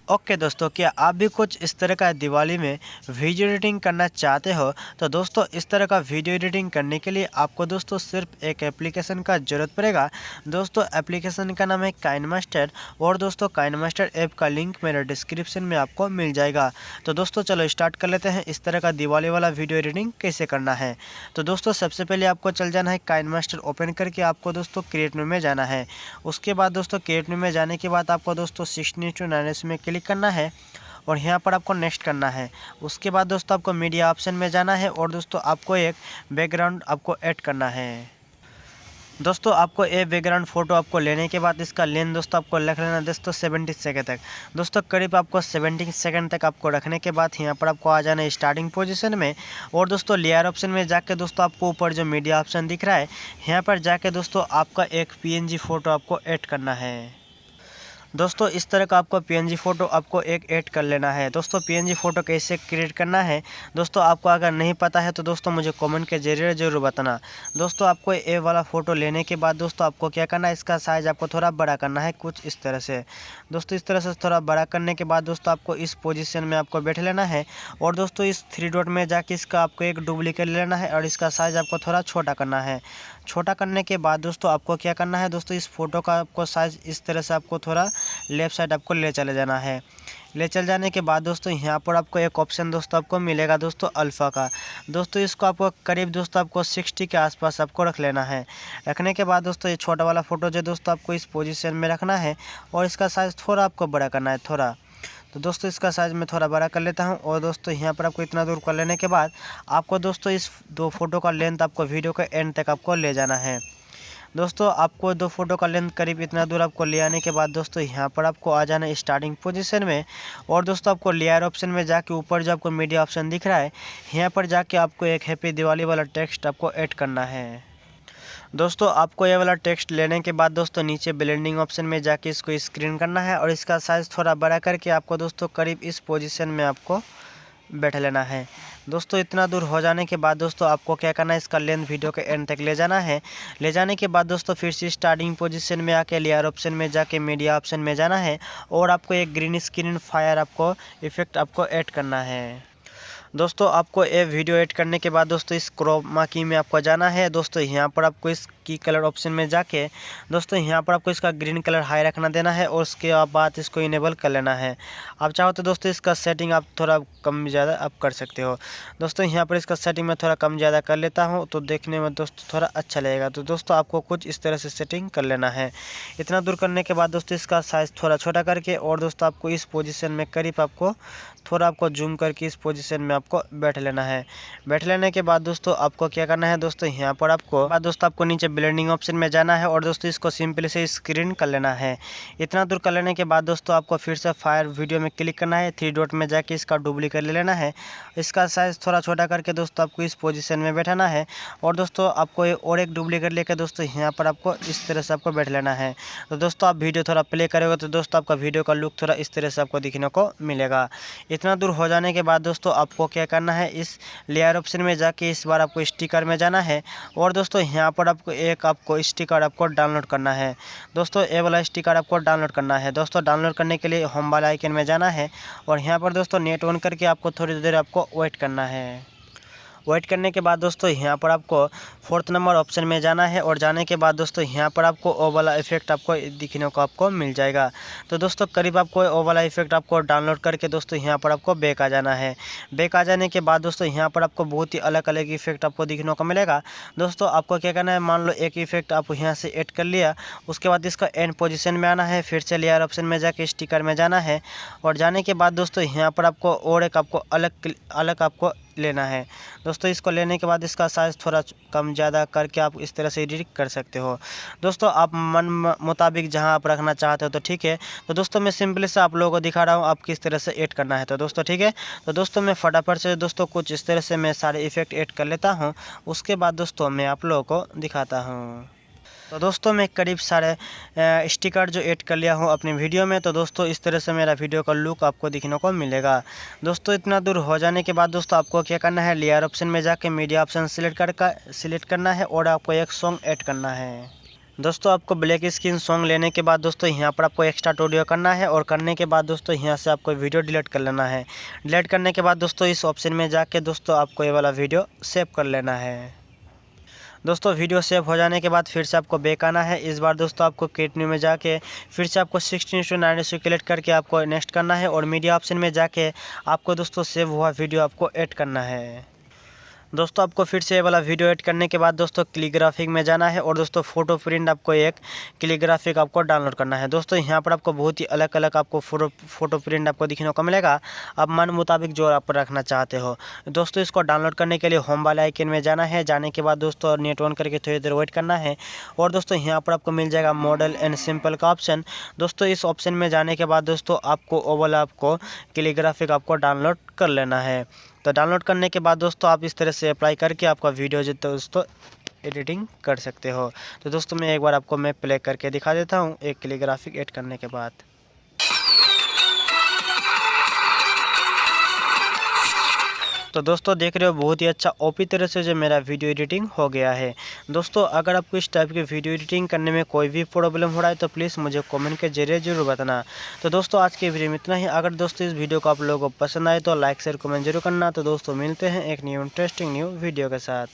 Okay दोस्तों, क्या आप भी कुछ इस तरह का दिवाली में वीडियो एडिटिंग करना चाहते हो? तो दोस्तों इस तरह का वीडियो एडिटिंग करने के लिए आपको दोस्तों सिर्फ एक एप्लीकेशन का ज़रूरत पड़ेगा। दोस्तों एप्लीकेशन का नाम है काइनमास्टर और दोस्तों काइनमास्टर ऐप का लिंक मेरे डिस्क्रिप्शन में आपको मिल जाएगा। तो दोस्तों चलो स्टार्ट कर लेते हैं इस तरह का दिवाली वाला वीडियो एडिटिंग कैसे करना है। तो दोस्तों सबसे पहले आपको चल जाना है काइनमास्टर ओपन करके आपको दोस्तों क्रिएट न्यू में जाना है। उसके बाद दोस्तों क्रिएट न्यू में जाने के बाद आपको दोस्तों 16:9 में क्लिक करना है और यहाँ पर आपको नेक्स्ट करना है। उसके बाद दोस्तों आपको मीडिया ऑप्शन में जाना है और दोस्तों आपको एक बैकग्राउंड आपको ऐड करना है। दोस्तों आपको ये बैकग्राउंड फ़ोटो आपको लेने के बाद इसका लेंथ दोस्तों आपको रख लेना दोस्तों 70 सेकंड तक। दोस्तों करीब आपको 70 सेकंड तक आपको रखने के बाद यहाँ पर आपको आ जाना है स्टार्टिंग पोजीशन में और दोस्तों लेयर ऑप्शन में जाके दोस्तों आपको ऊपर जो मीडिया ऑप्शन दिख रहा है यहाँ पर जाके दोस्तों आपका एक PNG फ़ोटो आपको ऐड करना है। दोस्तों इस तरह का आपको PNG फ़ोटो आपको एक ऐड कर लेना है। दोस्तों PNG फ़ोटो कैसे क्रिएट करना है दोस्तों आपको अगर नहीं पता है तो दोस्तों मुझे कमेंट के जरिए ज़रूर बताना। दोस्तों आपको ये वाला फ़ोटो लेने के बाद दोस्तों आपको क्या करना है, इसका साइज़ आपको थोड़ा बड़ा करना है कुछ इस तरह से। दोस्तों इस तरह से थोड़ा बड़ा करने के बाद दोस्तों आपको इस पोजीशन में आपको बैठ लेना है और दोस्तों इस 3 डॉट में जाके इसका आपको एक डुप्लीकेट लेना है और इसका साइज़ आपको थोड़ा छोटा करना है। छोटा करने के बाद दोस्तों आपको क्या करना है, दोस्तों इस फ़ोटो का आपको साइज़ इस तरह से आपको थोड़ा लेफ़्ट साइड आपको ले चले जाना है। ले चल जाने के बाद दोस्तों यहाँ पर आपको एक ऑप्शन दोस्तों आपको मिलेगा दोस्तों अल्फ़ा का। दोस्तों इसको आपको करीब दोस्तों आपको 60 के आसपास आपको रख लेना है। रखने के बाद दोस्तों ये छोटा वाला फ़ोटो जो दोस्तों आपको इस पोजीशन में रखना है और इसका साइज़ थोड़ा आपको बड़ा करना है थोड़ा। तो दोस्तों इसका साइज़ मैं थोड़ा बड़ा कर लेता हूं और दोस्तों यहाँ पर आपको इतना दूर कर लेने के बाद आपको दोस्तों इस 2 फोटो का लेंथ आपको वीडियो के एंड तक आपको ले जाना है। दोस्तों आपको 2 फोटो का लेंथ करीब इतना दूर आपको ले आने के बाद दोस्तों यहाँ पर आपको आ जाना है स्टार्टिंग पोजीशन में और दोस्तों आपको लेयर ऑप्शन में जाके ऊपर जो आपको मीडिया ऑप्शन दिख रहा है यहाँ पर जाके आपको एक हैप्पी दिवाली वाला टेक्स्ट आपको ऐड करना है। दोस्तों आपको ये वाला टेक्स्ट लेने के बाद दोस्तों नीचे ब्लेंडिंग ऑप्शन में जाके इसको स्क्रीन करना है और इसका साइज़ थोड़ा बड़ा करके आपको दोस्तों करीब इस पोजीशन में आपको बैठ लेना है। दोस्तों इतना दूर हो जाने के बाद दोस्तों आपको क्या करना है, इसका लेंथ वीडियो के एंड तक ले जाना है। ले जाने के बाद दोस्तों फिर से स्टार्टिंग पोजीशन में आके लेयर ऑप्शन में जाके मीडिया ऑप्शन में जाना है और आपको एक ग्रीन स्क्रीन फायर आपको इफेक्ट आपको ऐड करना है। दोस्तों आपको ये वीडियो ऐड करने के बाद दोस्तों इस क्रोमा की में आपको जाना है। दोस्तों यहाँ पर आपको इस की कलर ऑप्शन में जाके दोस्तों यहाँ पर आपको इसका ग्रीन कलर हाई रखना देना है और उसके बाद इसको इनेबल कर लेना है। आप चाहो तो दोस्तों इसका सेटिंग आप थोड़ा कम ज़्यादा आप कर सकते हो। दोस्तों यहाँ पर इसका सेटिंग मैं थोड़ा कम ज़्यादा कर लेता हूँ तो देखने में दोस्तों थोड़ा अच्छा लगेगा। तो दोस्तों आपको कुछ इस तरह से सेटिंग कर लेना है। इतना दूर करने के बाद दोस्तों इसका साइज़ थोड़ा छोटा करके और दोस्तों आपको इस पोजीशन में करीब आपको थोड़ा आपको जूम करके इस पोजीशन में आपको बैठ लेना है। बैठ लेने के बाद दोस्तों आपको क्या करना है, दोस्तों यहाँ पर आपको नीचे ब्लेंडिंग ऑप्शन में जाना है और दोस्तों इसको सिंपली से स्क्रीन कर लेना है। इतना दूर कर लेने के बाद दोस्तों आपको फिर से फायर वीडियो में क्लिक करना है, 3 डॉट में जाके इसका डुप्लीकेट ले लेना है। इसका साइज़ थोड़ा छोटा करके दोस्तों आपको इस पोजीशन में बैठाना है और दोस्तों आपको और एक डुप्लीकेट लेकर दोस्तों यहाँ पर आपको इस तरह से आपको बैठ लेना है। तो दोस्तों आप वीडियो थोड़ा प्ले करोगे तो दोस्तों आपका वीडियो का लुक थोड़ा इस तरह से आपको दिखने को मिलेगा। इतना दूर हो जाने के बाद दोस्तों आपको क्या करना है, इस लेयर ऑप्शन में जाके इस बार आपको स्टिकर में जाना है और दोस्तों यहाँ पर आपको स्टिकर आपको डाउनलोड करना है। दोस्तों ये वाला स्टिकर आपको डाउनलोड करना है। दोस्तों डाउनलोड करने के लिए होम वाला आइकन में जाना है और यहाँ पर दोस्तों नेट ऑन करके आपको थोड़ी देर आपको वेट करना है। वेट करने के बाद दोस्तों यहाँ पर आपको 4th नंबर ऑप्शन में जाना है और जाने के बाद दोस्तों यहाँ पर आपको ओ वाला इफेक्ट आपको दिखने को आपको मिल जाएगा। तो दोस्तों करीब आपको ओ वाला इफेक्ट आपको डाउनलोड करके दोस्तों यहाँ पर आपको बैक आ जाना है। बैक आ जाने के बाद दोस्तों यहाँ पर आपको बहुत ही अलग अलग इफेक्ट आपको दिखने को मिलेगा। दोस्तों आपको क्या करना है, मान लो एक इफेक्ट आप यहाँ से ऐड कर लिया, उसके बाद इसका एंड पोजीशन में आना है, फिर से लेयर ऑप्शन में जाके स्टिकर में जाना है और जाने के बाद दोस्तों यहाँ पर आपको और एक आपको अलग आपको लेना है। दोस्तों इसको लेने के बाद इसका साइज़ थोड़ा कम ज़्यादा करके आप इस तरह से एडिट कर सकते हो। दोस्तों आप मन मुताबिक जहां आप रखना चाहते हो तो ठीक है। तो दोस्तों मैं सिंपली से आप लोगों को दिखा रहा हूं आप किस तरह से ऐड करना है। तो दोस्तों ठीक है, तो दोस्तों मैं फटाफट से दोस्तों कुछ इस तरह से मैं सारे इफ़ेक्ट ऐड कर लेता हूँ, उसके बाद दोस्तों मैं आप लोगों को दिखाता हूँ। तो दोस्तों मैं करीब सारे स्टिकर जो ऐड कर लिया हूँ अपनी वीडियो में। तो दोस्तों इस तरह से मेरा वीडियो का लुक आपको दिखने को मिलेगा। दोस्तों इतना दूर हो जाने के बाद दोस्तों आपको क्या करना है, लेयर ऑप्शन में जाके मीडिया ऑप्शन सिलेक्ट करना है और आपको एक सॉन्ग ऐड करना है। दोस्तों आपको ब्लैक स्क्रीन सॉन्ग लेने के बाद दोस्तों यहाँ पर आपको एक्स्ट्रा ऑडियो करना है और करने के बाद दोस्तों यहाँ से आपको वीडियो डिलीट कर लेना है। डिलीट करने के बाद दोस्तों इस ऑप्शन में जाके दोस्तों आपको ये वाला वीडियो सेव कर लेना है। दोस्तों वीडियो सेव हो जाने के बाद फिर से आपको बैक आना है। इस बार दोस्तों आपको क्रिएट में जाके फिर से आपको 16:9 सेलेक्ट करके आपको नेक्स्ट करना है और मीडिया ऑप्शन में जाके आपको दोस्तों सेव हुआ वीडियो आपको ऐड करना है। दोस्तों आपको फिर से ये वाला वीडियो ऐड करने के बाद दोस्तों कैलीग्राफिक में जाना है और दोस्तों फ़ोटो प्रिंट आपको एक कैलीग्राफिक आपको डाउनलोड करना है। दोस्तों यहाँ पर आपको बहुत ही अलग अलग आपको फ़ोटो प्रिंट आपको दिखने को मिलेगा। आप मन मुताबिक जो आप रखना चाहते हो। दोस्तों इसको डाउनलोड करने के लिए होम वाले आइकन में जाना है। जाने के बाद दोस्तों नेट ऑन करके थोड़ी देर वेट करना है और दोस्तों यहाँ पर आपको मिल जाएगा मॉडल एंड सिंपल का ऑप्शन। दोस्तों इस ऑप्शन में जाने के बाद दोस्तों आपको वो वाला आपको कैलीग्राफिक आपको डाउनलोड कर लेना है। तो डाउनलोड करने के बाद दोस्तों आप इस तरह से अप्लाई करके आपका वीडियो जो दोस्तों एडिटिंग कर सकते हो। तो दोस्तों मैं एक बार आपको मैं प्ले करके दिखा देता हूँ एक कैलीग्राफिक ऐड करने के बाद। तो दोस्तों देख रहे हो बहुत ही अच्छा ओपी तरह से जो मेरा वीडियो एडिटिंग हो गया है। दोस्तों अगर आपको इस टाइप की वीडियो एडिटिंग करने में कोई भी प्रॉब्लम हो रहा है तो प्लीज़ मुझे कमेंट के जरिए जरूर बताना। तो दोस्तों आज के वीडियो में इतना ही। अगर दोस्तों इस वीडियो को आप लोगों को पसंद आए तो लाइक शेयर कमेंट जरूर करना। तो दोस्तों मिलते हैं एक न्यू इंटरेस्टिंग न्यू वीडियो के साथ।